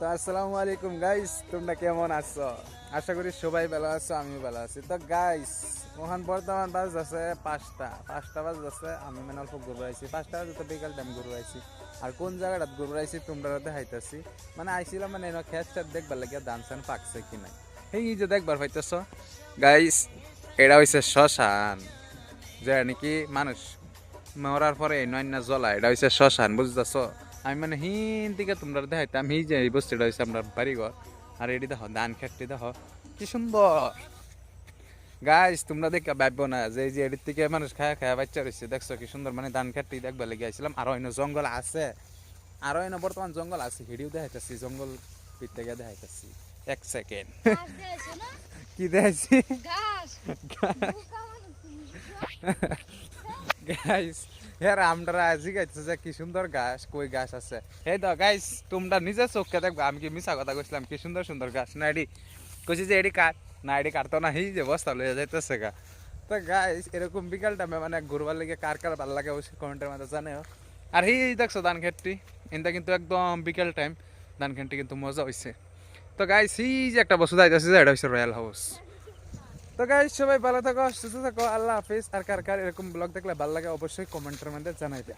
তো আসসালামু আলাইকুম গাইস, তোমরা কেমন আছো? আশা করি সবাই ভালো আছো, আমিও ভালো আছি। তো গাইস, মহান বর্তমান বাজ আছে পাঁচটা বাজ আছে। আমি মানে অল্প ঘুরে আইছি, 5টা বাজে তো বিকাল টাইম ঘুরে আইছি। আর কোন জায়গাটা ঘুরে আইছি তোমরা দেখাইতেছি। মানে আইছিলাম মানে এনে খেত টেত দেখবার লাগে ধান চান পাকছে কি নাই, এই যে দেখবার পাইতেছ গাইস। এটা হইছে শ্মশান, যে নাকি মানুষ মরার পরে নয়না জ্বলা, এটা হইছে শ্মশান, বুঝতেছ? আমি মানে হিন থেকে তোমরা দেখাইতাম এই যে এই বস্তিটা হয়েছে আমরা বাড়িঘর। আর এটি দেখো ধান খেতটি দেখো কি সুন্দর। গাইস তোমরা দেখে ভাববো না যে এই যে এটির থেকে মানুষ খায়া খায়া বাচ্চা রয়েছে, দেখছো কি সুন্দর। মানে ধান খেতটি দেখবার লেগে আইছিলাম। আরো অন্য জঙ্গল আছে, আরো অন্য বর্তমান জঙ্গল আছে, হিডিও দেখাইতেছি, জঙ্গল পিঠ থেকে দেখাইতেছি। 1 সেকেন্ড। কি দেখাইছি গাইস? হ্যাঁ আমরা জিগাইতেছে যে কি সুন্দর গাছ, কই গাছ আছে। এই তো গাইস, তোমরা নিজে চোখে দেখবা, আমি কি মিছা কথা কইছিলাম? কি সুন্দর সুন্দর গাছ না এডি, কইছি যে এডি কাট না, এডি কাটতো না, এই যে বস্তা লয়ে যাইতেছে গা। তো গাইস এরকম বিকাল টাইমে মানে ঘুরবার লেগে কার কার ভালো লাগে অবশ্যই কমেন্টের মধ্যে জানাও। আর এই দেখছো ধান খেতটি, এটা কিন্তু একদম বিকেল টাইম, ধান খেতটি কিন্তু মজা হইছে। তো গাইস এই যে একটা বস্তু যাইতেছে, যে এটা হচ্ছে রয়্যাল হাউস। তো গাইস সবাই ভালো থাকো, সুস্থ থাকো, আল্লাহ হাফিজ। আর কার কার এরকম ব্লগ দেখলে ভালো লাগে অবশ্যই কমেন্টের মধ্যে জানাইবে।